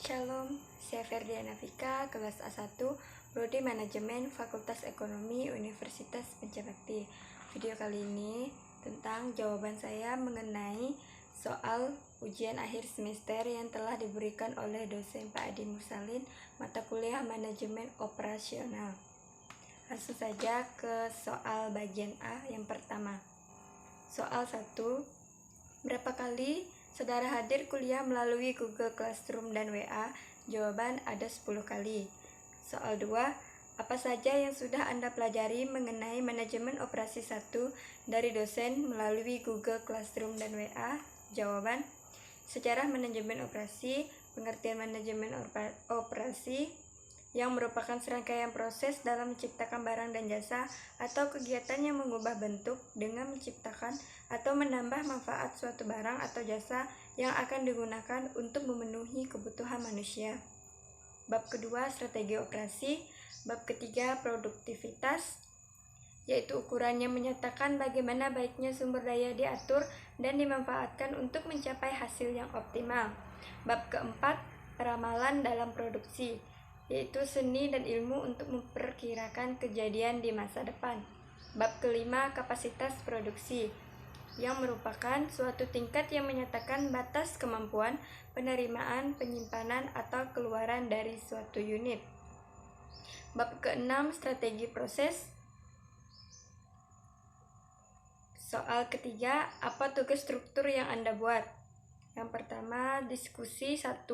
Shalom, saya Ferdiana Vika, kelas A1, Prodi Manajemen Fakultas Ekonomi Universitas Pencabakti. Video kali ini tentang jawaban saya mengenai soal ujian akhir semester yang telah diberikan oleh dosen Pak Adi Mursalin, mata kuliah Manajemen Operasional. Langsung saja ke soal bagian A yang pertama. Soal 1. Berapa kali saudara hadir kuliah melalui Google Classroom dan WA? Jawaban ada 10 kali. Soal 2. Apa saja yang sudah Anda pelajari mengenai manajemen operasi 1 dari dosen melalui Google Classroom dan WA? Jawaban: sejarah manajemen operasi, pengertian manajemen operasi, yang merupakan serangkaian proses dalam menciptakan barang dan jasa atau kegiatan yang mengubah bentuk dengan menciptakan atau menambah manfaat suatu barang atau jasa yang akan digunakan untuk memenuhi kebutuhan manusia. Bab kedua, strategi operasi. Bab ketiga, produktivitas, yaitu ukuran yang menyatakan bagaimana baiknya sumber daya diatur dan dimanfaatkan untuk mencapai hasil yang optimal. Bab keempat, peramalan dalam produksi, yaitu seni dan ilmu untuk memperkirakan kejadian di masa depan. Bab kelima, kapasitas produksi, yang merupakan suatu tingkat yang menyatakan batas kemampuan penerimaan, penyimpanan, atau keluaran dari suatu unit. Bab keenam, strategi proses. Soal ketiga, apa tugas struktur yang Anda buat? Yang pertama, diskusi 1,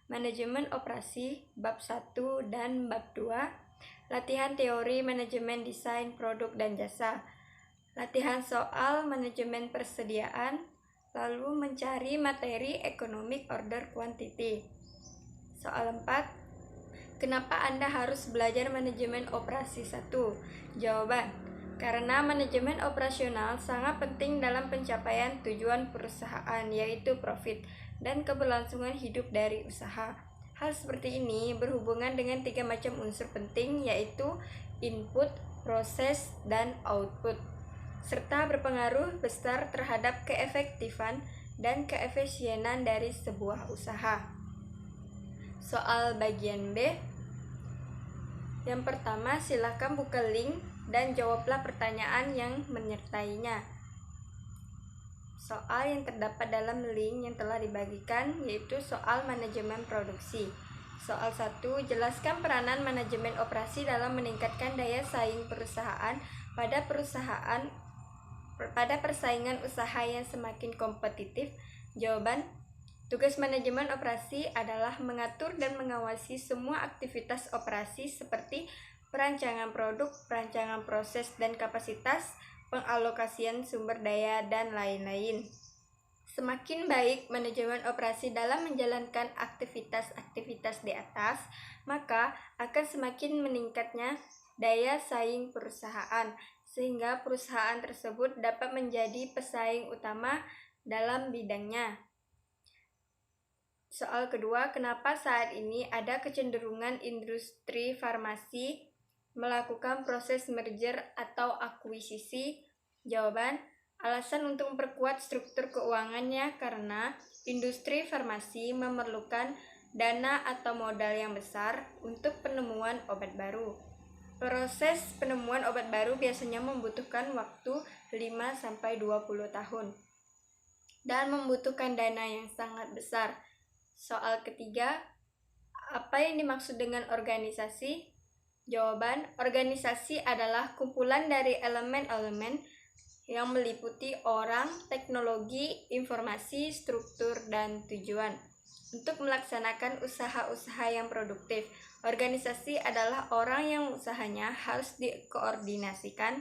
manajemen operasi, bab 1 dan bab 2, latihan teori manajemen desain produk dan jasa, latihan soal manajemen persediaan, lalu mencari materi economic order quantity. Soal 4, kenapa Anda harus belajar manajemen operasi 1? Jawaban: karena manajemen operasional sangat penting dalam pencapaian tujuan perusahaan, yaitu profit dan keberlangsungan hidup dari usaha. Hal seperti ini berhubungan dengan 3 macam unsur penting, yaitu input, proses, dan output, serta berpengaruh besar terhadap keefektifan dan keefisienan dari sebuah usaha. Soal bagian B. Yang pertama, silakan buka link dan jawablah pertanyaan yang menyertainya. Soal yang terdapat dalam link yang telah dibagikan yaitu soal manajemen produksi. Soal 1, jelaskan peranan manajemen operasi dalam meningkatkan daya saing perusahaan pada persaingan usaha yang semakin kompetitif. Jawaban: tugas manajemen operasi adalah mengatur dan mengawasi semua aktivitas operasi seperti perancangan produk, perancangan proses dan kapasitas, pengalokasian sumber daya, dan lain-lain. Semakin baik manajemen operasi dalam menjalankan aktivitas-aktivitas di atas, maka akan semakin meningkatnya daya saing perusahaan, sehingga perusahaan tersebut dapat menjadi pesaing utama dalam bidangnya. Soal kedua, kenapa saat ini ada kecenderungan industri farmasi melakukan proses merger atau akuisisi? Jawaban: alasan untuk memperkuat struktur keuangannya karena industri farmasi memerlukan dana atau modal yang besar untuk penemuan obat baru. Proses penemuan obat baru biasanya membutuhkan waktu 5-20 tahun dan membutuhkan dana yang sangat besar. Soal ketiga, apa yang dimaksud dengan organisasi? Jawaban: organisasi adalah kumpulan dari elemen-elemen yang meliputi orang, teknologi, informasi, struktur, dan tujuan untuk melaksanakan usaha-usaha yang produktif. Organisasi adalah orang yang usahanya harus dikoordinasikan,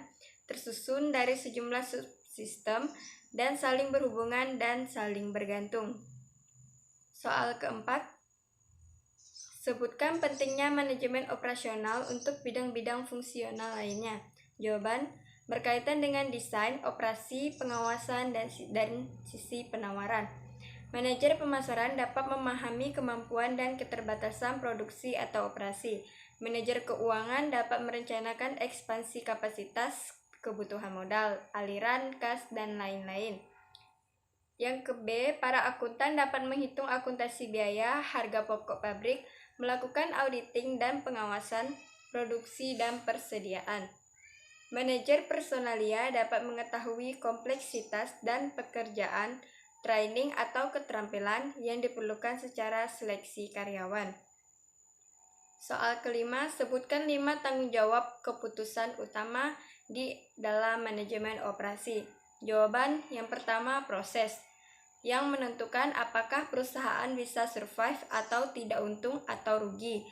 tersusun dari sejumlah subsistem, dan saling berhubungan dan saling bergantung. Soal keempat, sebutkan pentingnya manajemen operasional untuk bidang-bidang fungsional lainnya. Jawaban: berkaitan dengan desain, operasi, pengawasan, dan sisi penawaran. Manajer pemasaran dapat memahami kemampuan dan keterbatasan produksi atau operasi. Manajer keuangan dapat merencanakan ekspansi kapasitas, kebutuhan modal, aliran kas, dan lain-lain. Yang ke-B, para akuntan dapat menghitung akuntansi biaya, harga pokok pabrik, melakukan auditing dan pengawasan produksi dan persediaan. Manajer personalia dapat mengetahui kompleksitas dan pekerjaan, training atau keterampilan yang diperlukan secara seleksi karyawan. Soal kelima, sebutkan 5 tanggung jawab keputusan utama di dalam manajemen operasi. Jawaban yang pertama, proses, yang menentukan apakah perusahaan bisa survive atau tidak untung atau rugi.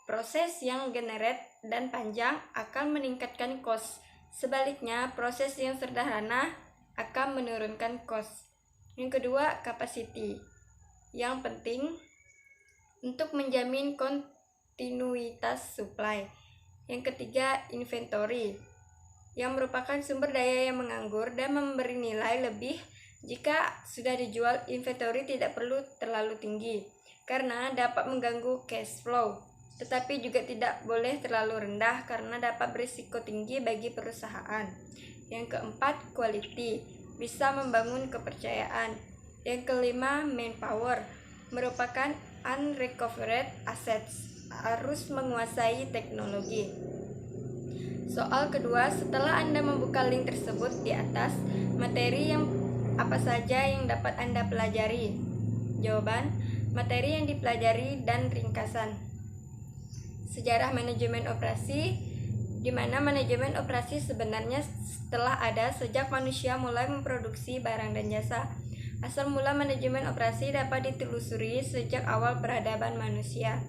Proses yang generate dan panjang akan meningkatkan cost. Sebaliknya, proses yang sederhana akan menurunkan cost. Yang kedua, capacity, yang penting untuk menjamin kontinuitas supply. Yang ketiga, inventory, yang merupakan sumber daya yang menganggur dan memberi nilai lebih jika sudah dijual. Inventory tidak perlu terlalu tinggi karena dapat mengganggu cash flow, tetapi juga tidak boleh terlalu rendah karena dapat berisiko tinggi bagi perusahaan. Yang keempat, quality, bisa membangun kepercayaan. Yang kelima, manpower, merupakan unrecovered assets, harus menguasai teknologi. Soal kedua, setelah Anda membuka link tersebut di atas, materi yang apa saja yang dapat Anda pelajari? Jawaban, materi yang dipelajari dan ringkasan. Sejarah manajemen operasi, di mana manajemen operasi sebenarnya telah ada sejak manusia mulai memproduksi barang dan jasa. Asal mula manajemen operasi dapat ditelusuri sejak awal peradaban manusia.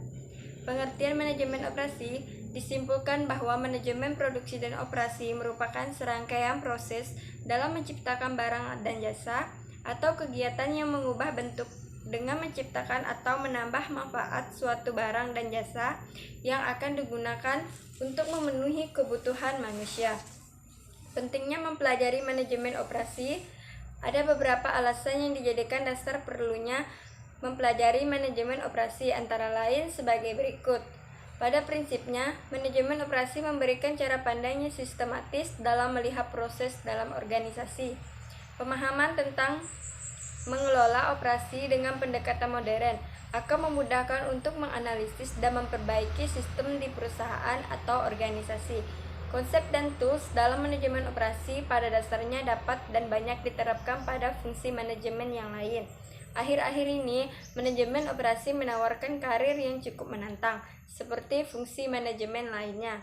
Pengertian manajemen operasi disimpulkan bahwa manajemen produksi dan operasi merupakan serangkaian proses dalam menciptakan barang dan jasa atau kegiatan yang mengubah bentuk dengan menciptakan atau menambah manfaat suatu barang dan jasa yang akan digunakan untuk memenuhi kebutuhan manusia. Pentingnya mempelajari manajemen operasi, ada beberapa alasan yang dijadikan dasar perlunya mempelajari manajemen operasi, antara lain sebagai berikut. Pada prinsipnya, manajemen operasi memberikan cara pandang yang sistematis dalam melihat proses dalam organisasi. Pemahaman tentang mengelola operasi dengan pendekatan modern akan memudahkan untuk menganalisis dan memperbaiki sistem di perusahaan atau organisasi. Konsep dan tools dalam manajemen operasi pada dasarnya dapat dan banyak diterapkan pada fungsi manajemen yang lain. Akhir-akhir ini, manajemen operasi menawarkan karir yang cukup menantang, seperti fungsi manajemen lainnya.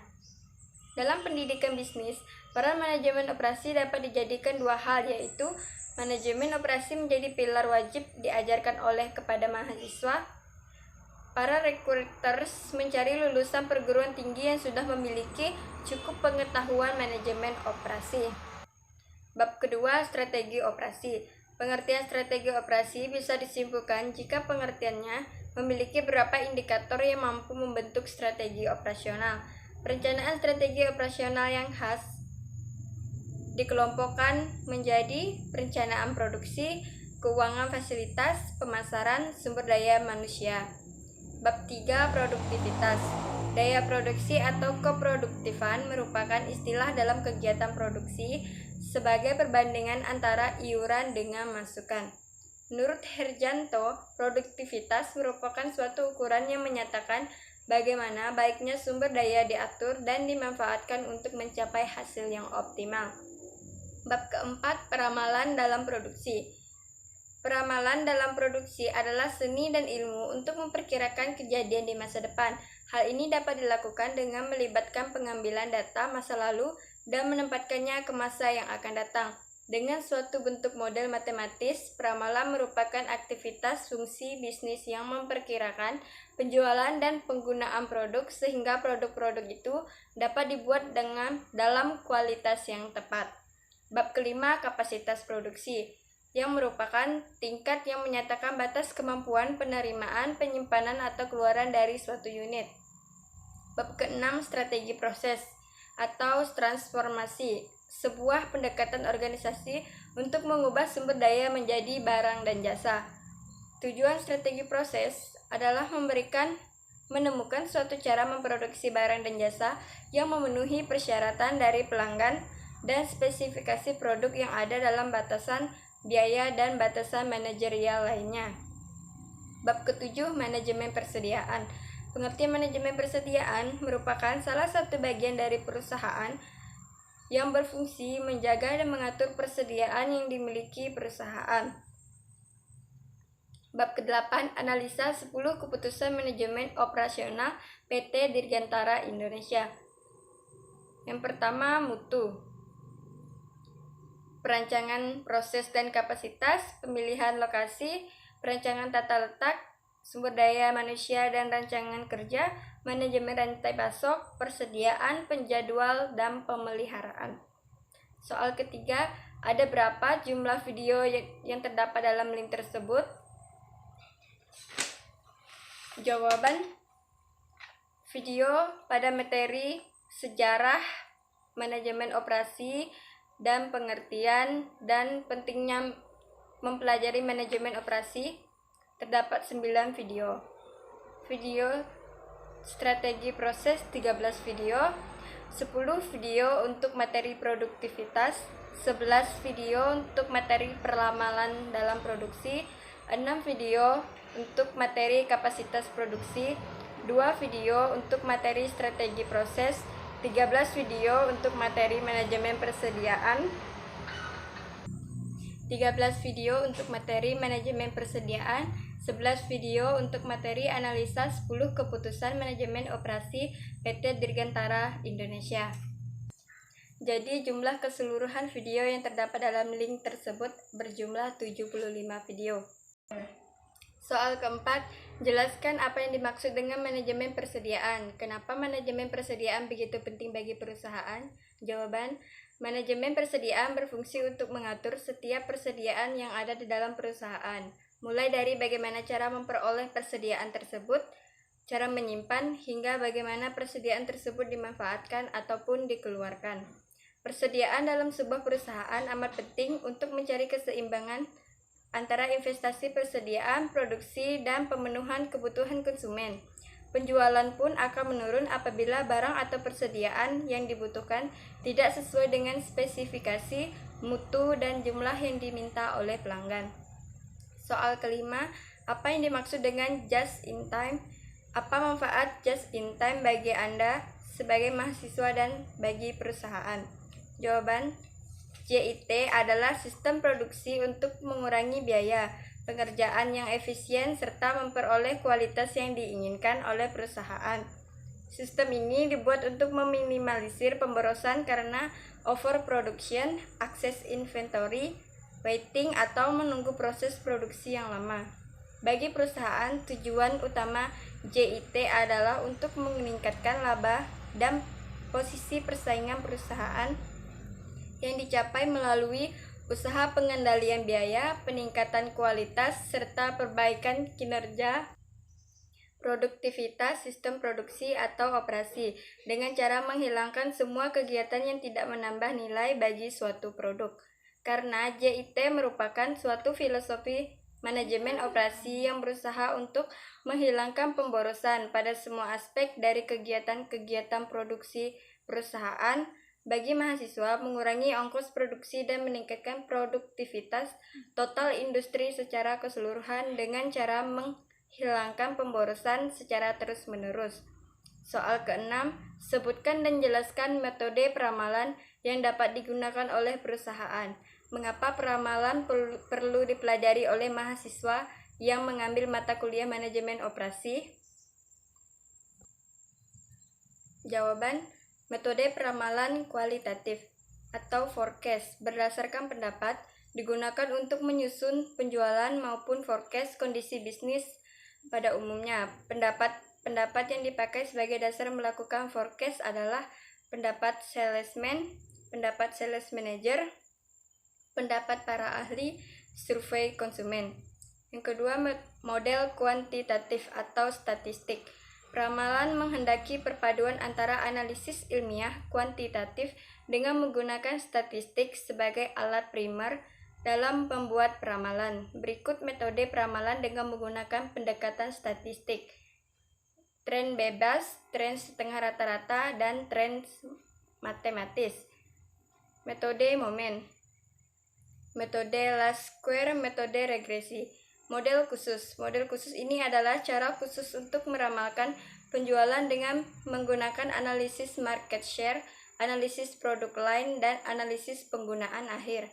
Dalam pendidikan bisnis, peran manajemen operasi dapat dijadikan dua hal, yaitu manajemen operasi menjadi pilar wajib diajarkan oleh kepada mahasiswa. Para recruiters mencari lulusan perguruan tinggi yang sudah memiliki cukup pengetahuan manajemen operasi. Bab kedua, strategi operasi. Pengertian strategi operasi bisa disimpulkan jika pengertiannya memiliki beberapa indikator yang mampu membentuk strategi operasional. Perencanaan strategi operasional yang khas dikelompokkan menjadi perencanaan produksi, keuangan fasilitas, pemasaran, sumber daya manusia. Bab 3, produktivitas. Daya produksi atau keproduktifan merupakan istilah dalam kegiatan produksi sebagai perbandingan antara iuran dengan masukan. Menurut Herjanto, produktivitas merupakan suatu ukuran yang menyatakan bagaimana baiknya sumber daya diatur dan dimanfaatkan untuk mencapai hasil yang optimal. Bab keempat, peramalan dalam produksi. Peramalan dalam produksi adalah seni dan ilmu untuk memperkirakan kejadian di masa depan. Hal ini dapat dilakukan dengan melibatkan pengambilan data masa lalu dan menempatkannya ke masa yang akan datang. Dengan suatu bentuk model matematis, peramalan merupakan aktivitas fungsi bisnis yang memperkirakan penjualan dan penggunaan produk sehingga produk-produk itu dapat dibuat dalam kualitas yang tepat. Bab kelima, kapasitas produksi, yang merupakan tingkat yang menyatakan batas kemampuan penerimaan, penyimpanan, atau keluaran dari suatu unit. Bab keenam, strategi proses atau transformasi, sebuah pendekatan organisasi untuk mengubah sumber daya menjadi barang dan jasa. Tujuan strategi proses adalah menemukan suatu cara memproduksi barang dan jasa yang memenuhi persyaratan dari pelanggan dan spesifikasi produk yang ada dalam batasan biaya, dan batasan manajerial lainnya. Bab ke-7, manajemen persediaan. Pengertian manajemen persediaan merupakan salah satu bagian dari perusahaan yang berfungsi menjaga dan mengatur persediaan yang dimiliki perusahaan. Bab ke-8, analisa 10 keputusan manajemen operasional PT Dirgantara Indonesia. Yang pertama, mutu. Perancangan proses dan kapasitas, pemilihan lokasi, perancangan tata letak, sumber daya manusia dan rancangan kerja, manajemen rantai pasok, persediaan, penjadwal, dan pemeliharaan. Soal ketiga, ada berapa jumlah video yang terdapat dalam link tersebut? Jawaban, video pada materi sejarah, manajemen operasi, dan pengertian dan pentingnya mempelajari manajemen operasi terdapat 9 video. Video strategi proses 13 video, 10 video untuk materi produktivitas, 11 video untuk materi perlamalan dalam produksi, 6 video untuk materi kapasitas produksi, 2 video untuk materi strategi proses, 13 video untuk materi manajemen persediaan, 13 video untuk materi manajemen persediaan, 11 video untuk materi analisa 10 keputusan manajemen operasi PT Dirgantara Indonesia. Jadi jumlah keseluruhan video yang terdapat dalam link tersebut berjumlah 75 video. Soal keempat, jelaskan apa yang dimaksud dengan manajemen persediaan. Kenapa manajemen persediaan begitu penting bagi perusahaan? Jawaban, manajemen persediaan berfungsi untuk mengatur setiap persediaan yang ada di dalam perusahaan, mulai dari bagaimana cara memperoleh persediaan tersebut, cara menyimpan, hingga bagaimana persediaan tersebut dimanfaatkan ataupun dikeluarkan. Persediaan dalam sebuah perusahaan amat penting untuk mencari keseimbangan antara investasi persediaan, produksi, dan pemenuhan kebutuhan konsumen. Penjualan pun akan menurun apabila barang atau persediaan yang dibutuhkan tidak sesuai dengan spesifikasi, mutu, dan jumlah yang diminta oleh pelanggan. Soal kelima, apa yang dimaksud dengan just in time? Apa manfaat just in time bagi Anda sebagai mahasiswa dan bagi perusahaan? Jawaban, JIT adalah sistem produksi untuk mengurangi biaya, pengerjaan yang efisien, serta memperoleh kualitas yang diinginkan oleh perusahaan. Sistem ini dibuat untuk meminimalisir pemborosan karena overproduction, access inventory, waiting, atau menunggu proses produksi yang lama. Bagi perusahaan, tujuan utama JIT adalah untuk meningkatkan laba dan posisi persaingan perusahaan yang dicapai melalui usaha pengendalian biaya, peningkatan kualitas, serta perbaikan kinerja, produktivitas, sistem produksi atau operasi, dengan cara menghilangkan semua kegiatan yang tidak menambah nilai bagi suatu produk. Karena JIT merupakan suatu filosofi manajemen operasi yang berusaha untuk menghilangkan pemborosan pada semua aspek dari kegiatan-kegiatan produksi perusahaan. Bagi mahasiswa, mengurangi ongkos produksi dan meningkatkan produktivitas total industri secara keseluruhan dengan cara menghilangkan pemborosan secara terus-menerus. Soal keenam, sebutkan dan jelaskan metode peramalan yang dapat digunakan oleh perusahaan. Mengapa peramalan perlu dipelajari oleh mahasiswa yang mengambil mata kuliah manajemen operasi? Jawaban, metode peramalan kualitatif atau forecast berdasarkan pendapat digunakan untuk menyusun penjualan maupun forecast kondisi bisnis pada umumnya. Pendapat yang dipakai sebagai dasar melakukan forecast adalah pendapat salesman, pendapat sales manager, pendapat para ahli survei konsumen. Yang kedua, model kuantitatif atau statistik. Peramalan menghendaki perpaduan antara analisis ilmiah kuantitatif dengan menggunakan statistik sebagai alat primer dalam membuat peramalan. Berikut metode peramalan dengan menggunakan pendekatan statistik: tren bebas, tren setengah rata-rata, dan tren matematis. Metode momen. metode Lasker, metode regresi. Model khusus. Model khusus ini adalah cara khusus untuk meramalkan penjualan dengan menggunakan analisis market share, analisis produk lain, dan analisis penggunaan akhir.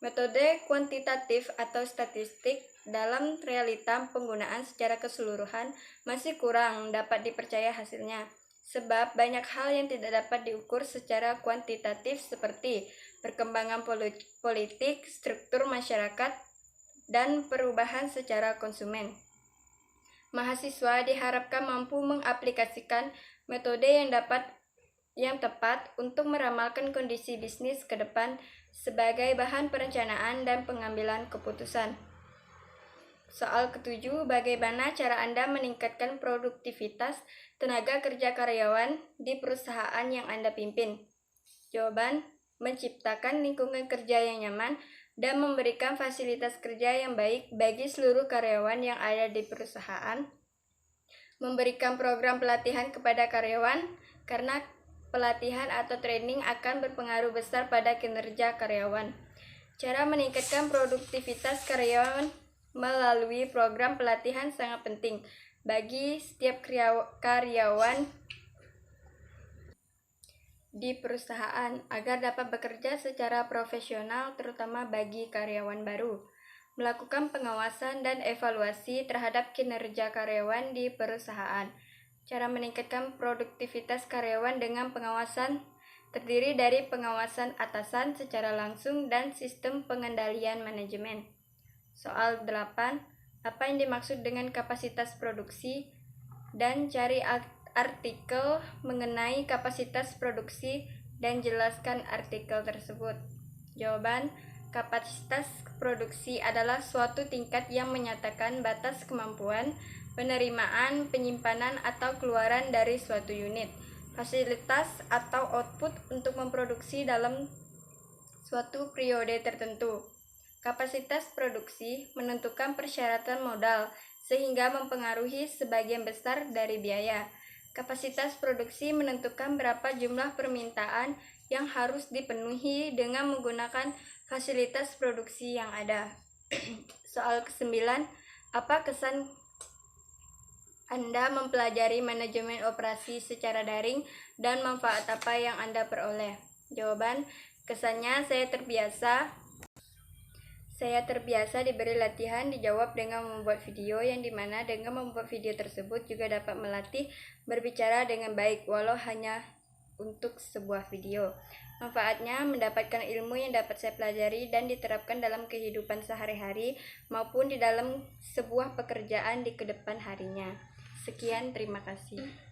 Metode kuantitatif atau statistik dalam realita penggunaan secara keseluruhan masih kurang dapat dipercaya hasilnya, sebab banyak hal yang tidak dapat diukur secara kuantitatif seperti perkembangan politik, struktur masyarakat, dan perubahan secara konsumen. Mahasiswa diharapkan mampu mengaplikasikan metode yang tepat untuk meramalkan kondisi bisnis ke depan sebagai bahan perencanaan dan pengambilan keputusan. Soal ketujuh, bagaimana cara Anda meningkatkan produktivitas tenaga kerja karyawan di perusahaan yang Anda pimpin? Jawaban, menciptakan lingkungan kerja yang nyaman dan memberikan fasilitas kerja yang baik bagi seluruh karyawan yang ada di perusahaan. Memberikan program pelatihan kepada karyawan, karena pelatihan atau training akan berpengaruh besar pada kinerja karyawan. Cara meningkatkan produktivitas karyawan melalui program pelatihan sangat penting bagi setiap karyawan di perusahaan agar dapat bekerja secara profesional, terutama bagi karyawan baru. Melakukan pengawasan dan evaluasi terhadap kinerja karyawan di perusahaan. Cara meningkatkan produktivitas karyawan dengan pengawasan terdiri dari pengawasan atasan secara langsung dan sistem pengendalian manajemen. Soal 8. Apa yang dimaksud dengan kapasitas produksi? Dan cari artikel mengenai kapasitas produksi dan jelaskan artikel tersebut. Jawaban, kapasitas produksi adalah suatu tingkat yang menyatakan batas kemampuan, penerimaan, penyimpanan, atau keluaran dari suatu unit, fasilitas, atau output untuk memproduksi dalam suatu periode tertentu. Kapasitas produksi menentukan persyaratan modal, sehingga mempengaruhi sebagian besar dari biaya. Kapasitas produksi menentukan berapa jumlah permintaan yang harus dipenuhi dengan menggunakan fasilitas produksi yang ada. Soal ke-9, apa kesan Anda mempelajari manajemen operasi secara daring dan manfaat apa yang Anda peroleh? Jawaban, kesannya saya terbiasa diberi latihan dijawab dengan membuat video, yang dimana dengan membuat video tersebut juga dapat melatih berbicara dengan baik walau hanya untuk sebuah video. Manfaatnya mendapatkan ilmu yang dapat saya pelajari dan diterapkan dalam kehidupan sehari-hari maupun di dalam sebuah pekerjaan di kedepan harinya. Sekian, terima kasih.